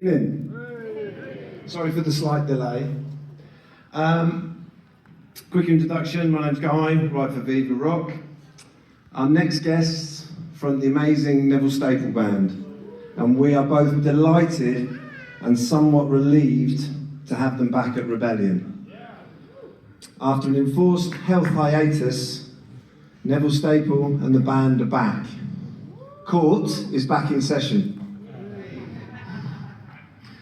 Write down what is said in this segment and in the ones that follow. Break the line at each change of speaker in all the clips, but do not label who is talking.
Sorry for the slight delay. Quick introduction, my name's Guy, write for Viva Rock. Our next guests from the amazing Neville Staple Band, and we are both delighted and somewhat relieved to have them back at Rebellion. After an enforced health hiatus, Neville Staple and the band are back. Court is back in session.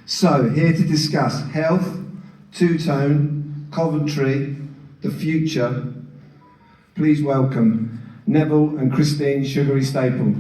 So, here to discuss health, two-tone, Coventry, the future, please welcome Neville and Christine Sugary Staple.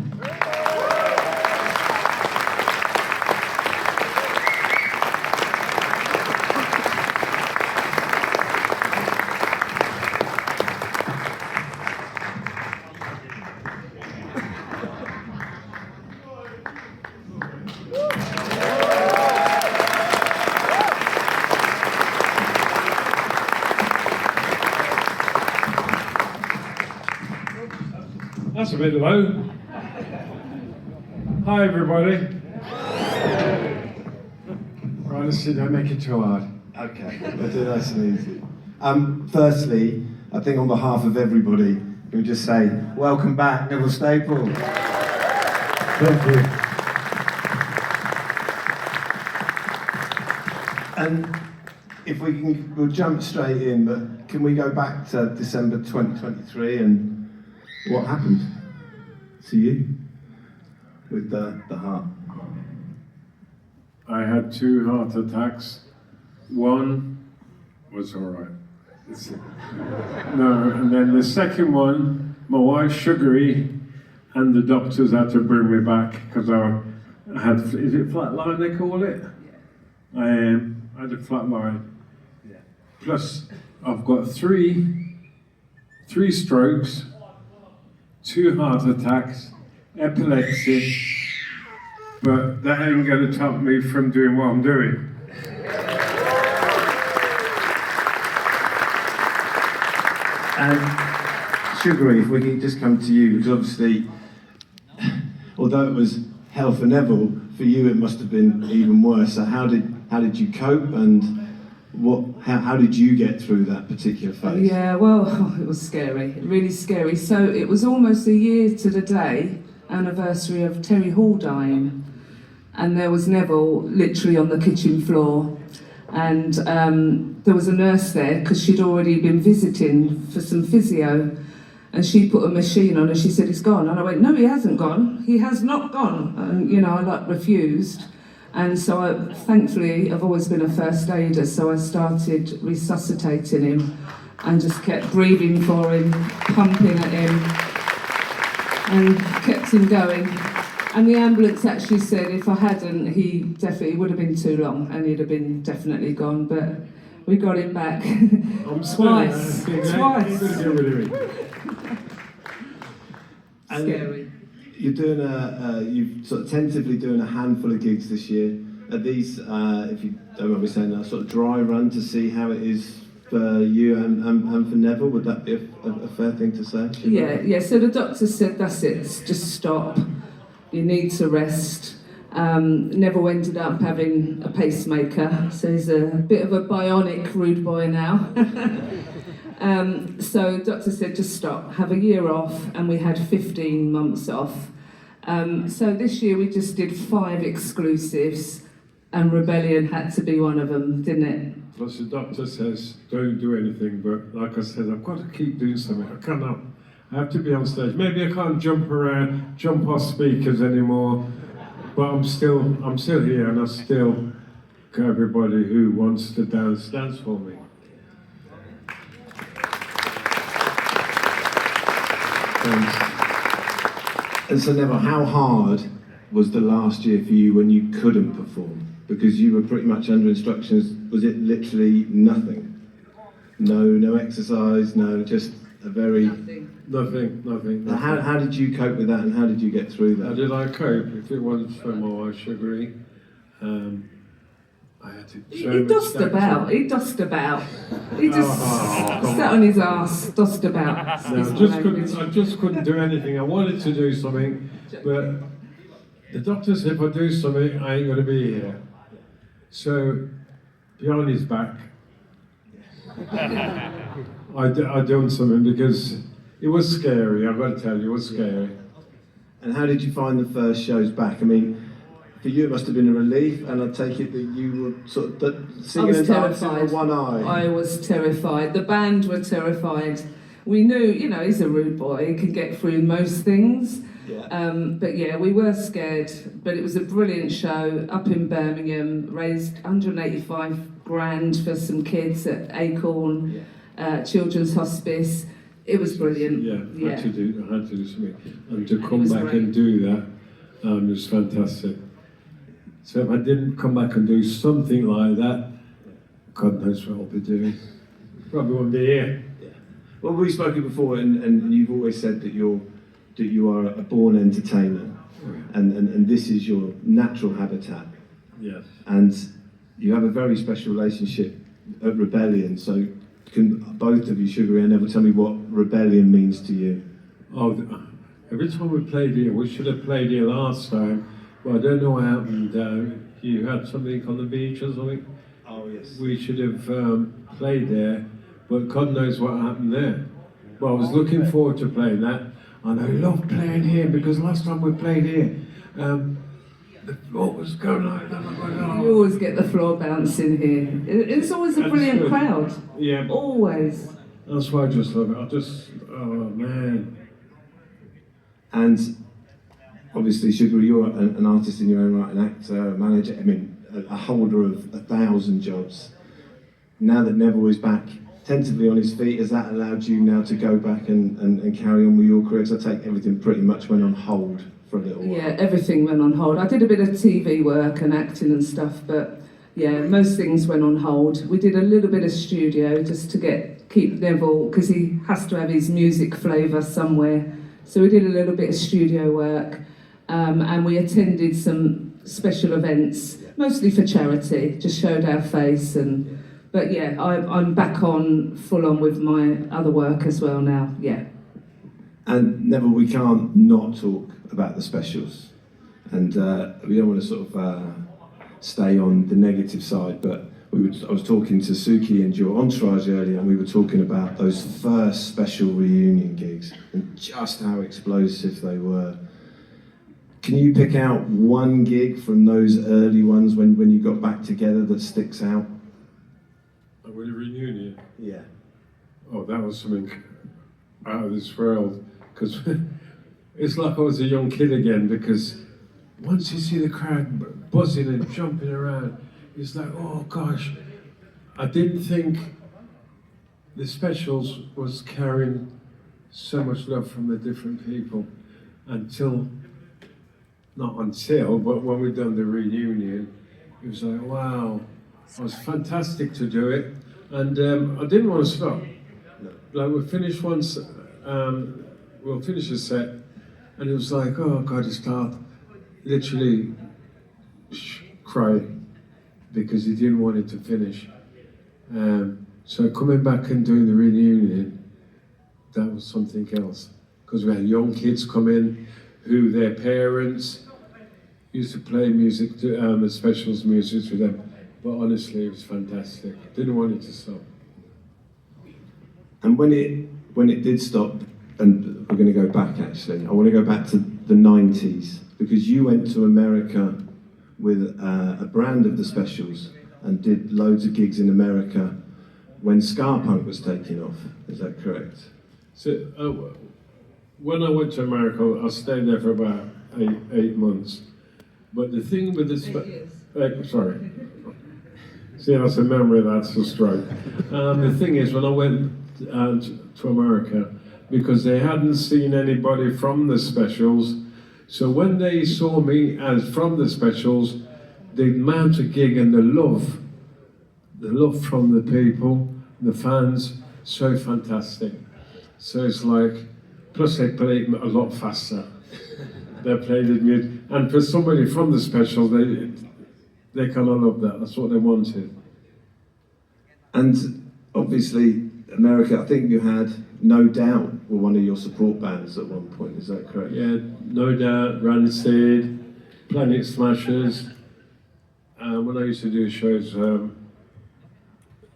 That's a bit low. Hi everybody. Right, let's see, don't make it too hard.
Okay, we'll do nice and easy. Firstly, I think on behalf of everybody, we just say, welcome back, Neville Staple.
Thank you.
And if we can, we'll jump straight in, but can we go back to December 2023 and what happened to you with the heart?
I had 2 heart attacks. One was all right. No, and then the second one, my wife Sugary and the doctors had to bring me back because I had, is it flatline they call it? Yeah. I had a flatline. Yeah. Plus, I've got three strokes, 2 heart attacks, epilepsy, but that ain't going to stop me from doing what I'm doing.
And Sugary, if we can just come to you, because obviously, although it was hell for Neville, for you it must have been even worse. So how did you cope, and how did you get through that particular phase?
Yeah, well, it was scary, really scary. So it was almost a year to the day, anniversary of Terry Hall dying. And there was Neville literally on the kitchen floor. And there was a nurse there because she'd already been visiting for some physio. And she put a machine on and she said, he's gone. And I went, no, he hasn't gone. He has not gone. And, I refused. And so thankfully, I've always been a first aider, so I started resuscitating him and just kept breathing for him, pumping at him, and kept him going. And the ambulance actually said if I hadn't, he definitely would have been too long and he'd have been definitely gone, but we got him back twice. Scary.
You're doing you're sort of tentatively doing a handful of gigs this year. Are these, if you don't mind me saying that, sort of dry run to see how it is for you and for Neville? Would that be a fair thing to say?
Yeah. So the doctor said that's it. Just stop. You need to rest. Neville ended up having a pacemaker, so he's a bit of a bionic rude boy now. So doctor said just stop, have a year off, and we had 15 months off. So this year we just did 5 exclusives, and Rebellion had to be one of them, didn't it?
Plus the doctor says don't do anything, but like I said, I've got to keep doing something. I cannot. I have to be on stage. Maybe I can't jump around, jump off speakers anymore, but I'm still here, and I still got everybody who wants to dance for me.
And so Neville, how hard was the last year for you when you couldn't perform? Because you were pretty much under instructions, was it literally nothing? No exercise, no, just a very... Nothing. How did you cope with that, and how did you get through that?
How did I cope? If it wasn't for my wife Sugary, I had to...
He dossed about. He just sat on his arse, dossed about.
No, I just couldn't do anything. I wanted to do something, but the doctor said if I do something, I ain't going to be here. So, behind his back, I done something because it was scary. I've got to tell you, it was scary.
And how did you find the first shows back? I mean, for you it must have been a relief, and I take it that you were sort of singing and dancing with one eye.
I was terrified. The band were terrified. We knew, you know, he's a rude boy. He could get through most things.
Yeah.
But yeah, we were scared. But it was a brilliant show up in Birmingham. Raised 185 grand for some kids at Acorn Children's Hospice. It was brilliant.
Yeah, I had to do something, and to come back
great.
and do that was fantastic. So if I didn't come back and do something like that, God knows what I'll be doing. Probably won't be here.
Yeah. Well, we've spoken before, and you've always said that you are a born entertainer, and this is your natural habitat.
Yes.
And you have a very special relationship at Rebellion. So can both of you, Sugary and Neville, tell me what Rebellion means to you?
Oh, every time we played here, we should have played here last time, but I don't know what happened. You had something on the beach or something?
Oh, yes.
We should have played there, but God knows what happened there. Well, I was looking forward to playing that, and I loved playing here because last time we played here, the floor was going like that.
You always get the floor bouncing here. It's always a brilliant crowd.
Yeah.
Always.
That's why I just love it. Oh man.
And obviously, Sugary, you're an artist in your own right, an actor, a manager, I mean, a holder of 1,000 jobs. Now that Neville is back tentatively on his feet, has that allowed you now to go back and carry on with your career? Because I take everything pretty much went on hold for a little while.
Yeah, everything went on hold. I did a bit of TV work and acting and stuff, but yeah, most things went on hold. We did a little bit of studio just to keep Neville, because he has to have his music flavour somewhere. So we did a little bit of studio work, and we attended some special events, mostly for charity, just showed our face. But yeah, I'm back on, full on with my other work as well now, yeah.
And Neville, we can't not talk about the specials. And we don't want to sort of stay on the negative side, but I was talking to Suki and your entourage earlier, and we were talking about those first special reunion gigs and just how explosive they were. Can you pick out one gig from those early ones when you got back together that sticks out?
With a reunion?
Yeah.
Oh, that was something out of this world, because it's like I was a young kid again, because once you see the crowd buzzing and jumping around, it's like, oh gosh, I didn't think the specials was carrying so much love from the different people not until, but when we done the reunion, it was like, wow, it was fantastic to do it, and I didn't want to stop. Like we'll finish once, we'll finish a set, and it was like, oh God, I start literally crying because he didn't want it to finish. So coming back and doing the reunion, that was something else, because we had young kids come in who their parents used to play music, the specials music with them. But honestly, it was fantastic. Didn't want it to stop.
And when it did stop, and we're going to go back actually, I want to go back to the 90s, because you went to America with a brand of the specials and did loads of gigs in America when ska punk was taking off. Is that correct?
So when I went to America, I stayed there for about eight months. But the thing with this, sorry. See, that's a memory, that's a stroke. The thing is, when I went to America, because they hadn't seen anybody from the specials, so when they saw me as from the specials, the amount of gig and the love from the people, the fans, so fantastic. So it's like, plus they played a lot faster. They played it music, and for somebody from the special, they kind of love that. That's what they wanted.
And obviously, America, I think you had No Doubt were one of your support bands at one point. Is that correct?
Yeah, No Doubt, Rancid, Planet Smashers, when I used to do shows,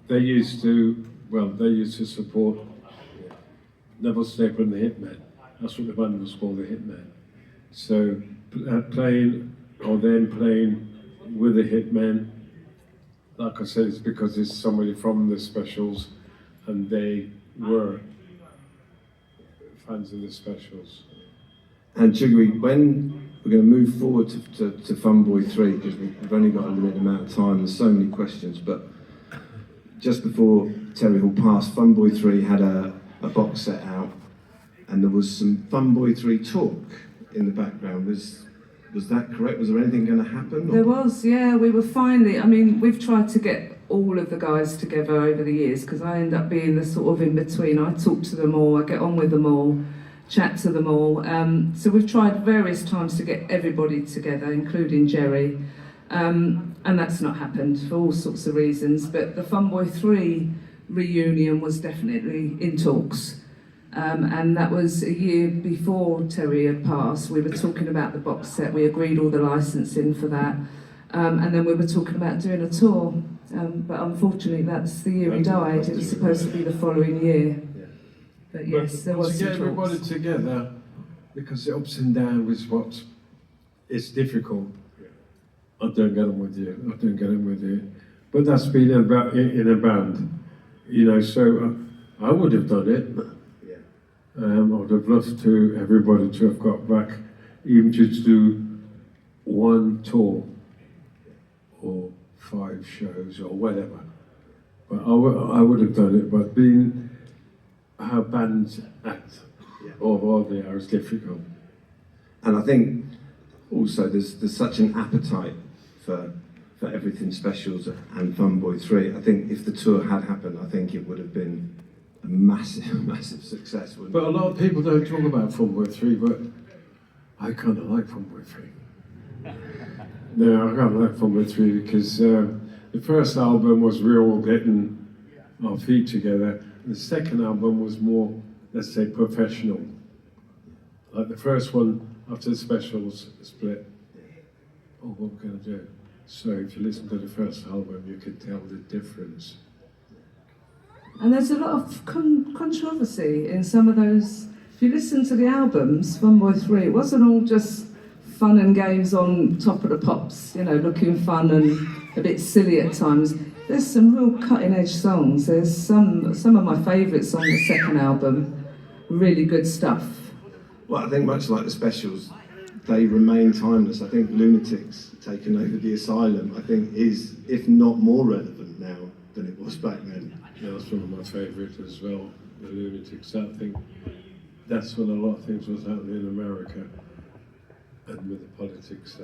they used to support Neville Staple and the Hitmen. That's what the band was called, the Hitmen. So playing with the Hitmen, like I said, it's because it's somebody from the Specials, and they were fans of the Specials.
And Sugary, when we're going to move forward to Funboy 3, because we've only got a limited amount of time, there's so many questions, but just before Terry Hall passed, Funboy 3 had a box set out, and there was some Funboy 3 talk in the background. Was that correct? Was there anything going to happen?
There was, yeah. We were finally, I mean, we've tried to get all of the guys together over the years, because I end up being the sort of in-between. I talk to them all, I get on with them all, chat to them all. So we've tried various times to get everybody together, including Jerry. And that's not happened for all sorts of reasons. But the Funboy 3 reunion was definitely in talks. And that was a year before Terry had passed. We were talking about the box set, we agreed all the licensing for that. And then we were talking about doing a tour. But unfortunately, that's the year he died. It was supposed to be the following year. But yes, there was
to
some
get everybody
talks.
together, because the ups and downs is what it's difficult. I don't get on with you. But that's been about in a band, you know. So I would have done it. I would have loved to everybody to have got back, even just do one tour or 5 shows or whatever. But I would have done it. But being how bands act or they are is difficult.
And I think also there's such an appetite for everything Specials and Funboy 3. I think if the tour had happened, I think it would have been a massive success.
But a lot of people don't talk about Funboy 3, but I kind of like Funboy 3. No, I kind of like Funboy 3 because the first album was real getting our feet together. The second album was more, let's say, professional. Like the first one, after the Specials split, oh, what can I do? So if you listen to the first album, you can tell the difference.
And there's a lot of controversy in some of those. If you listen to the albums, Funboy 3, it wasn't all just fun and games on Top of the Pops, you know, looking fun and a bit silly at times. There's some real cutting-edge songs. There's some of my favourites on the second album. Really good stuff.
Well, I think much like the Specials, they remain timeless. I think Lunatics taking over the Asylum, I think is, if not more relevant now than it was back then.
Yeah, that's one of my favourites as well, the Lunatics. I think that's when a lot of things was happening in America and with the politics.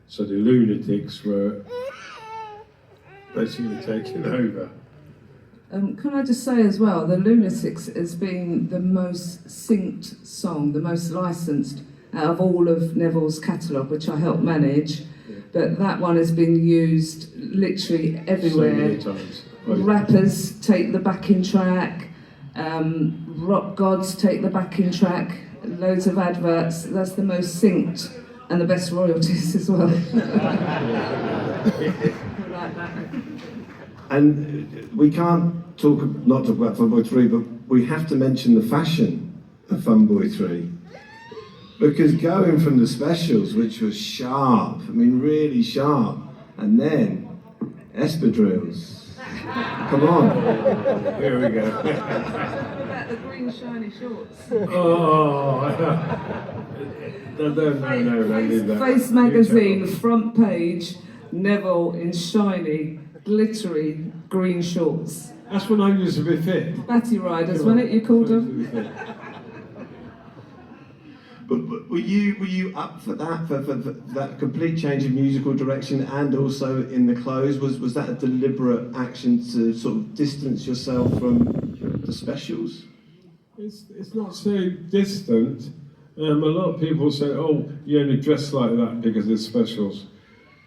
So the Lunatics were basically taking over.
Can I just say as well, the Lunatics has been the most synced song, the most licensed out of all of Neville's catalogue, which I helped manage. Yeah. But that one has been used literally everywhere.
So many times.
Rappers take the backing track, rock gods take the backing track, loads of adverts. That's the most synced and the best royalties as well. Like that.
And we can't not talk about Funboy 3, but we have to mention the fashion of Funboy 3. Because going from the Specials, which was sharp, I mean really sharp, and then espadrilles. Come on.
Here we go.
What about the green shiny shorts?
Oh, no, leave that.
Face magazine, front page, Neville in shiny, glittery green shorts.
That's when I used to be fit.
Batty riders, wasn't it you called them?
But were you up for that, for that complete change of musical direction, and also in the clothes? Was that a deliberate action to sort of distance yourself from the Specials?
It's not so distant. A lot of people say, oh, you only dress like that because it's Specials.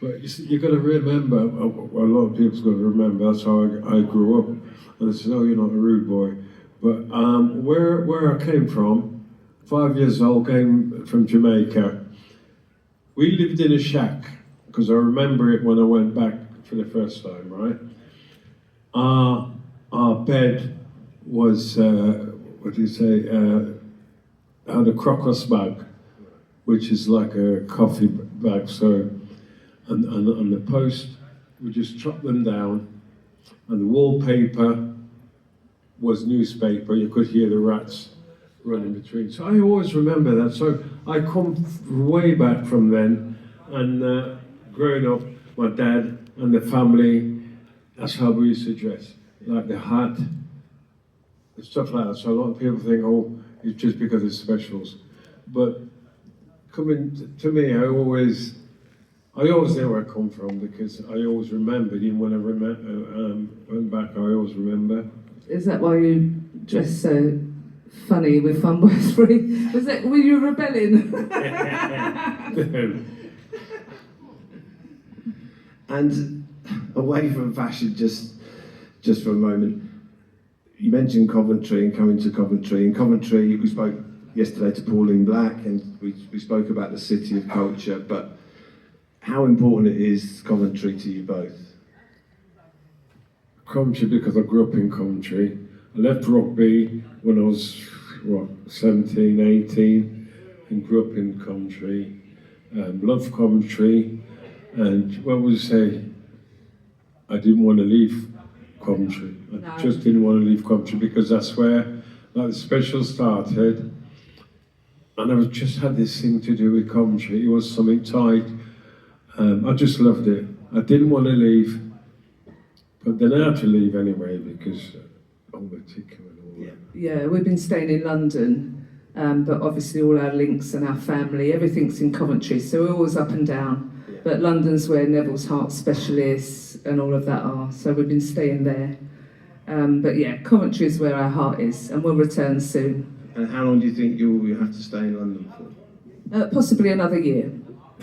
But you've got to remember, a lot of people's got to remember, that's how I grew up. And they say, oh, you're not a rude boy. But where I came from, 5 years old, came from Jamaica. We lived in a shack because I remember it when I went back for the first time, right? Our bed was, what do you say, had a crocus bag, which is like a coffee bag, so, and the post, we just chopped them down, and the wallpaper was newspaper. You could hear the rats running between. So I always remember that. So I come way back from then, and growing up, my dad and the family, that's how we used to dress, like the hat, and stuff like that. So a lot of people think, oh, it's just because it's specials. But coming to me, I always know where I come from, because I always remembered, even when I went back, I always remember.
Is that why you dress so funny with Fun Boys Free? Were you rebelling?
And away from fashion, just for a moment, you mentioned Coventry and coming to Coventry. In Coventry, we spoke yesterday to Pauline Black, and we spoke about the city of culture, but how important it is Coventry to you both?
Coventry, because I grew up in Coventry. I left rugby when I was, 17, 18, and grew up in Coventry. Loved Coventry, and what would you say? I didn't want to leave Coventry. I just didn't want to leave Coventry, because that's where the special started. And I just had this thing to do with Coventry. It was something tight. I just loved it. I didn't want to leave, but then I had to leave anyway, because all the ticket and all that.
Yeah, we've been staying in London, but obviously all our links and our family, everything's in Coventry, so we're always up and down. Yeah. But London's where Neville's heart specialists and all of that are, so we've been staying there. But yeah, Coventry is where our heart is, and we'll return soon.
And how long do you think you'll have to stay in London for?
Possibly another year.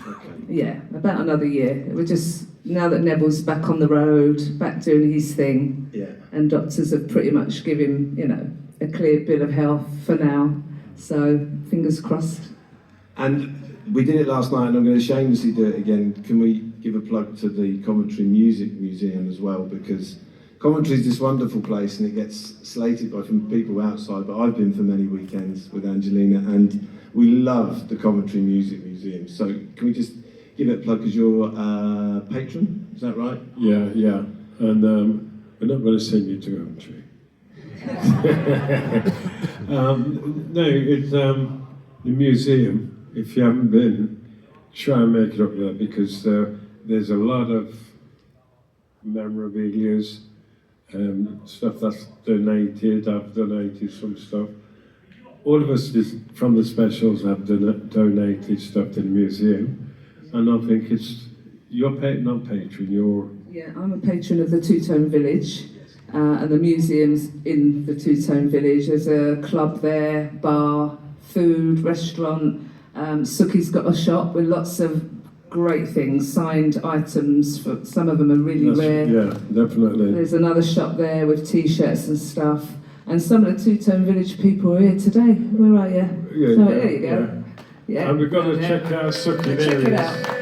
Okay.
Yeah, about another year. We're just, now that Neville's back on the road, back doing his thing, and doctors have pretty much given him, a clear bill of health for now. So, fingers crossed.
And we did it last night, and I'm going to shamelessly do it again. Can we give a plug to the Coventry Music Museum as well? Because Coventry is this wonderful place, and it gets slated by from people outside, but I've been for many weekends with Angelina, and we love the Coventry Music Museum. So can we just give it a plug, because you're a patron, is that right?
Yeah. And we're not going to send you to Coventry. No, it's the museum. If you haven't been, try and make it up there, because there's a lot of memorabilia, stuff that's donated. I've donated some stuff. All of us from the specials have donated stuff to the museum, and I think it's not patron.
Yeah, I'm a patron of the Two-Tone Village, and the museum's in the Two-Tone Village. There's a club there, bar, food, restaurant. Suki's got a shop with lots of great things, signed items. Some of them are really rare.
Yeah, definitely.
There's another shop there with T-shirts and stuff. And some of the Two-Tone Village people are here today. Where are you?
Yeah,
so there you go. Yeah.
And we've got to check out Suki.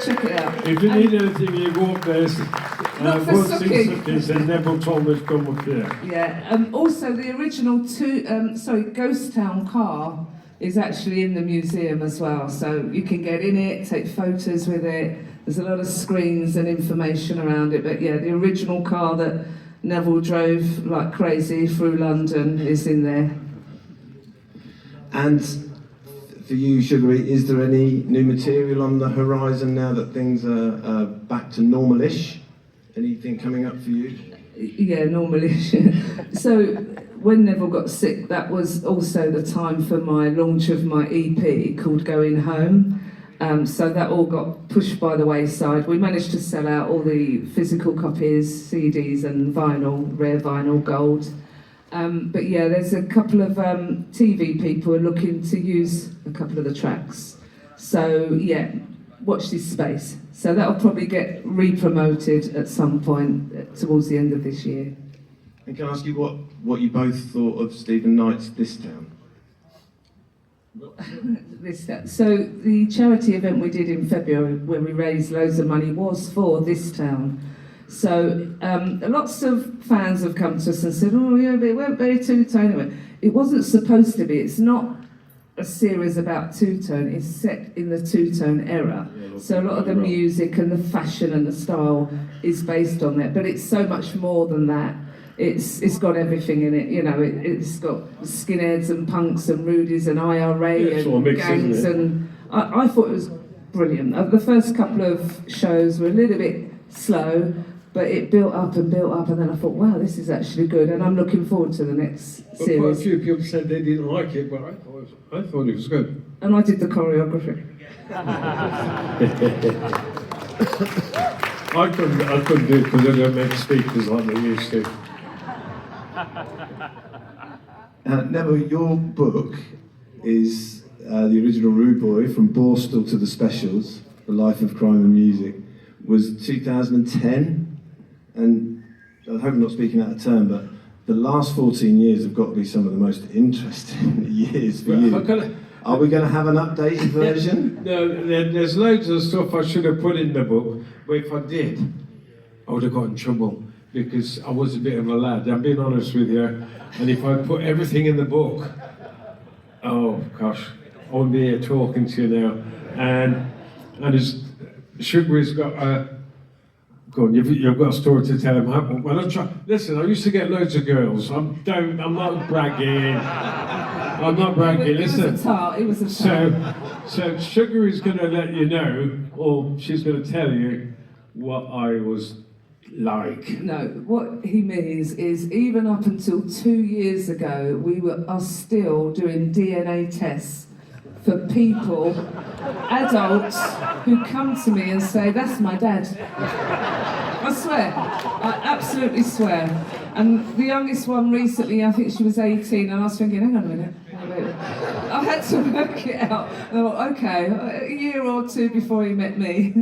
Check it out.
If you need anything, you go up there.
Look for
go see
Suki.
Suki's, and Neville told me to come up here.
Yeah. Also, the original Ghost Town car is actually in the museum as well. So you can get in it, take photos with it. There's a lot of screens and information around it. But yeah, the original car that Neville drove like crazy through London is in there.
And for you, Sugary, is there any new material on the horizon now that things are back to normal-ish? Anything coming up for you?
Yeah, normal-ish. So when Neville got sick, that was also the time for my launch of my EP called Going Home. So that all got pushed by the wayside. We managed to sell out all the physical copies, CDs and vinyl, rare vinyl, gold. But yeah, there's a couple of TV people who are looking to use a couple of the tracks. So yeah, watch this space. So that'll probably get re-promoted at some point towards the end of this year.
And can I ask you what you both thought of Stephen Knight's This Town?
So the charity event we did in February, where we raised loads of money, was for this town. So lots of fans have come to us and said, "Oh yeah, but it weren't very two-tone." Anyway, it wasn't supposed to be. It's not a series about two-tone. It's set in the two-tone era. So a lot of the music and the fashion and the style is based on that. But it's so much more than that. It's got everything in it, you know. It's got skinheads and punks and rudies and IRA and gangs, and I thought it was brilliant. The first couple of shows were a little bit slow, but it built up, and then I thought, wow, this is actually good, and I'm looking forward to the next series.
Quite a few people said they didn't like it, but I thought it was good.
And I did the choreography.
I couldn't do it because they don't make speakers like they used to.
Neville, your book is the original Rude Boy, From Borstal to the Specials, The Life of Crime and Music, was 2010, and I hope I'm not speaking out of turn, but the last 14 years have got to be some of the most interesting years for you. Are we going to have an updated version?
No, there's loads of stuff I should have put in the book, but if I did, I would have got in trouble, because I was a bit of a lad, I'm being honest with you, and if I put everything in the book, oh gosh, I wouldn't be here talking to you now. And as Sugary's got go on, you've got a story to tell him. When listen, I used to get loads of girls. I'm not bragging. I'm not bragging. Listen.
It was a tart.
So Sugary's going to let you know, or she's going to tell you what I was like.
No, what he means is even up until 2 years ago, we are still doing DNA tests for people, adults, who come to me and say, "That's my dad." I swear, I absolutely swear. And the youngest one recently, I think she was 18, and I was thinking, hang on a minute. I had to work it out. And I thought, okay, a year or two before he met me.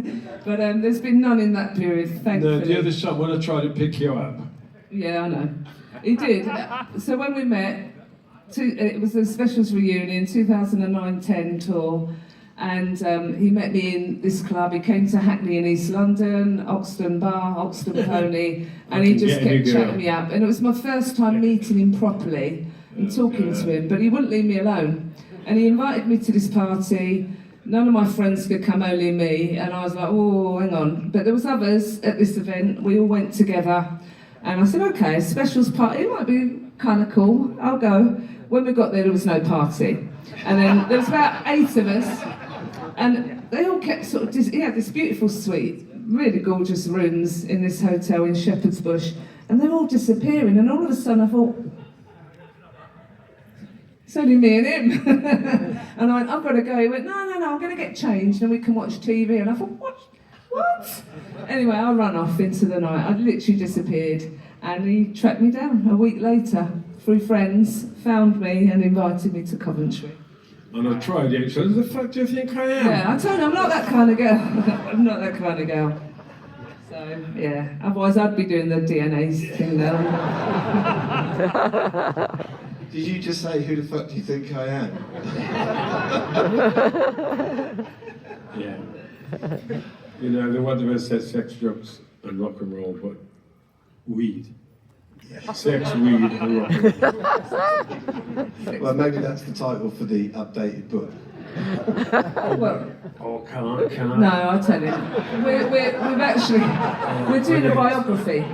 But there's been none in that period, thankfully.
No, the other shot when I tried to pick you up.
Yeah, I know. He did. So when we met, it was a Specials reunion, 2009-10 tour, and he met me in this club. He came to Hackney in East London, Oxton Bar, Oxton Pony, and he just kept chatting me up. And it was my first time meeting him properly and talking to him, but he wouldn't leave me alone. And he invited me to this party. None of my friends could come, only me, and I was like, oh, hang on. But there was others at this event. We all went together, and I said, okay, a Specials party, it might be kind of cool, I'll go. When we got there was no party. And then there was about 8 of us, and they all kept sort of, he had this beautiful suite, really gorgeous rooms in this hotel in Shepherd's Bush, and they were all disappearing, and all of a sudden I thought, it's only me and him. And I went, I've got to go. He went, no, I'm going to get changed and we can watch TV. And I thought, what? Anyway, I ran off into the night. I literally disappeared. And he tracked me down a week later through friends, found me and invited me to Coventry.
And I tried it. So, the fuck do you think I am?
Yeah, I told him I'm not that kind of girl. I'm not that kind of girl. So, yeah. Otherwise, I'd be doing the DNA thing now.
Did you just say, who the fuck do you think I am?
Yeah. You know, the one of us said sex, drugs, and rock and roll, but weed. Yeah. Sex, weed, and rock and roll.
Well, maybe that's the title for the updated book.
Well,
can I?
no, I'll tell you. We're doing a biography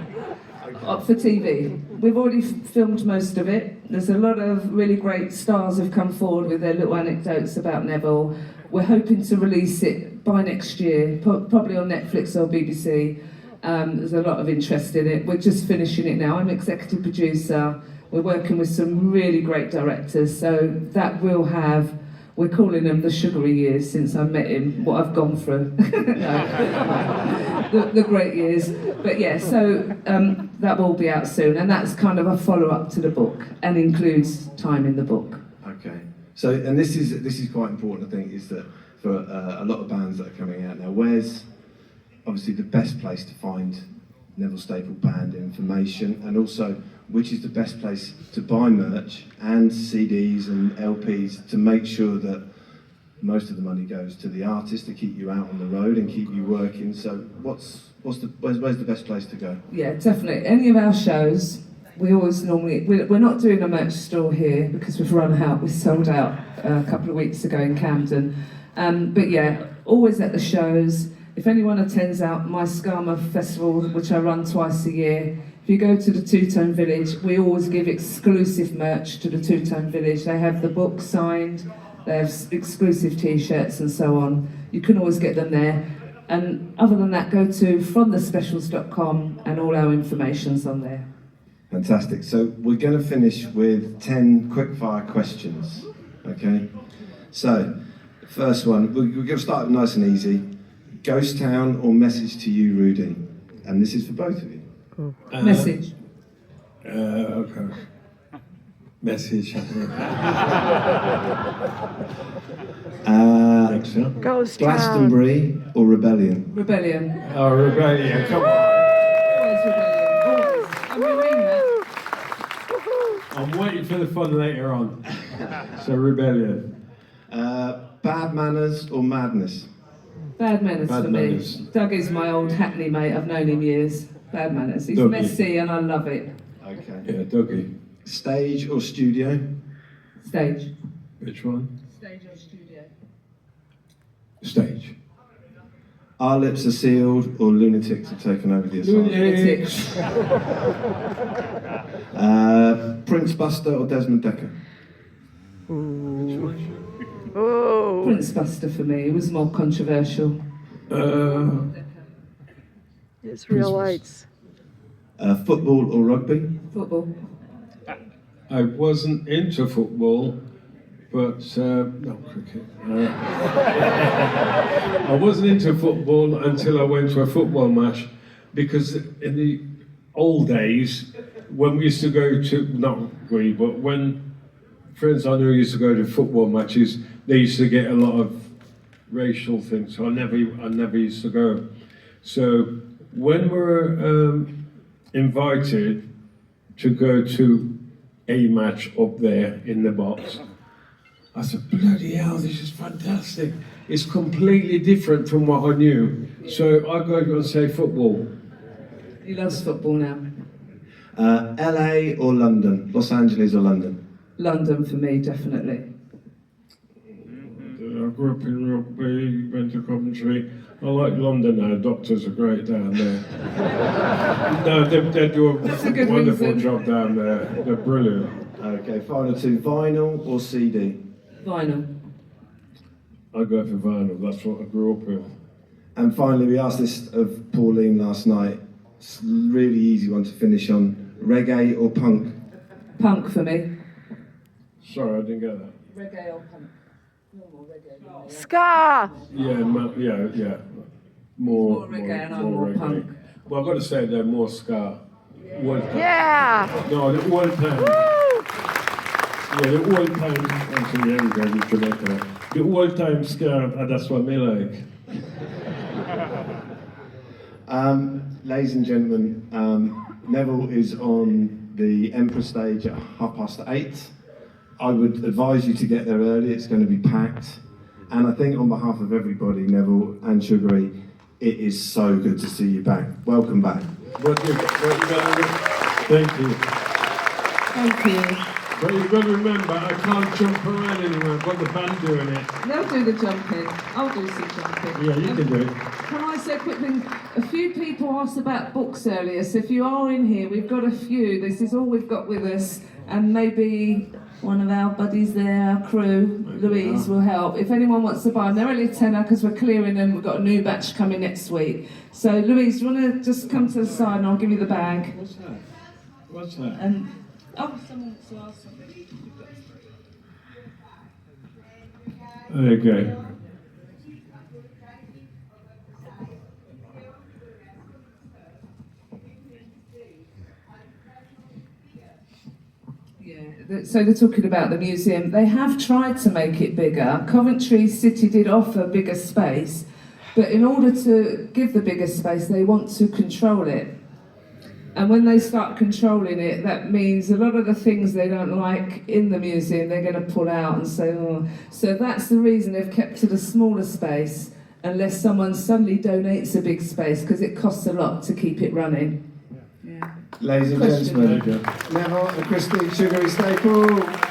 for TV. We've already filmed most of it. There's a lot of really great stars have come forward with their little anecdotes about Neville. We're hoping to release it by next year, probably on Netflix or BBC. There's a lot of interest in it. We're just finishing it now. I'm executive producer. We're working with some really great directors, so that will have, we're calling them the Sugary years since I met him, what I've gone through. the great years. But yeah, so that will be out soon, and that's kind of a follow-up to the book and includes time in the book.
Okay. So, and this is quite important, I think, is that for a lot of bands that are coming out now, where's obviously the best place to find Neville Staple Band information, and also which is the best place to buy merch and CDs and LPs to make sure that most of the money goes to the artist to keep you out on the road and keep you working. So where's the best place to go?
Yeah, definitely. Any of our shows, we always normally, we're not doing a merch store here because we've run out. We sold out a couple of weeks ago in Camden. But yeah, always at the shows. If anyone attends out my Skama Festival, which I run twice a year, if you go to the Two Tone Village, we always give exclusive merch to the Two Tone Village. They have the book signed, they have exclusive T-shirts and so on. You can always get them there. And other than that, go to fromthespecials.com and all our information's on there.
Fantastic. So we're going to finish with 10 quick-fire questions, okay? So, first one, we're going to start nice and easy. Ghost town or message to you, Rudy? And this is for both of you.
Message.
Okay. Message.
Ghost town.
Glastonbury or Rebellion?
Rebellion.
Oh, Rebellion, come on.
Always rebellion. Always. And we mean that.
I'm waiting for the fun later on. So, Rebellion.
Bad manners or madness?
Bad manners
Bad
for
manners.
me. Doug is my old Hackney mate. I've known him years. Bad manners. He's
Dougie.
messy and I love it.
Okay.
Yeah, Dougie.
Stage or studio?
Stage.
Which one?
Stage or studio?
Stage.
Our lips are sealed or lunatics have taken over the asylum?
Lunatics.
Prince Buster or Desmond Decker?
Oh.
Prince Buster for me. It was more controversial.
Israelites.
Football or rugby?
Football.
I wasn't into football, but no cricket. I wasn't into football until I went to a football match, because in the old days, when we used to go to, not we, but when friends I knew used to go to football matches, they used to get a lot of racial things, so I never used to go. So when we were invited to go to a match up there in the box, I said, bloody hell, this is fantastic. It's completely different from what I knew. So I go and say football.
He loves football now.
LA or London? Los Angeles or London?
London for me, definitely.
I grew up in Rugby, went to Coventry. I like London now, doctors are great down there. No, they do
That's a
a
good
wonderful
reason.
job down there. They're brilliant.
Okay, final two, vinyl or CD?
Vinyl.
I go for vinyl, that's what I grew up with.
And finally, we asked this of Pauline last night. It's a really easy one to finish on. Reggae or punk?
Punk for me.
Sorry, I didn't get that.
Reggae or punk? Normal reggae.
Ska.
Yeah. More
reggae and I'm more
reggae.
punk.
Well, I've got to say they're more ska. One pound.
Yeah.
No, the £1.
Woo.
Yeah, the £1. Actually, there we go, with Jamaica. The £1 ska, that's what me like.
Ladies and gentlemen, Neville is on the Emperor stage at 8:30. I would advise you to get there early, it's going to be packed. And I think on behalf of everybody, Neville and Sugary, it is so good to see you back. Welcome back.
Thank you.
Thank you.
But you've got to remember, I can't jump around anymore. I've got the band doing it.
They'll do the jumping. I'll do some jumping.
Yeah, you can do it.
Can I say a quick thing? A few people asked about books earlier, so if you are in here, we've got a few. This is all we've got with us, and maybe one of our buddies there, our crew, Louise, will help. If anyone wants to buy them, they're only a tenner because we're clearing them. We've got a new batch coming next week. So, Louise, do you want to just come to the side and I'll give you the bag?
What's that?
And someone wants to ask something.
There you go.
Yeah, so they're talking about the museum. They have tried to make it bigger. Coventry City did offer bigger space, but in order to give the bigger space, they want to control it. And when they start controlling it, that means a lot of the things they don't like in the museum, they're going to pull out and say, oh. So that's the reason they've kept it a smaller space, unless someone suddenly donates a big space, because it costs a lot to keep it running. Yeah.
Ladies and
Question.
gentlemen, Neville and Christine Sugary Staple.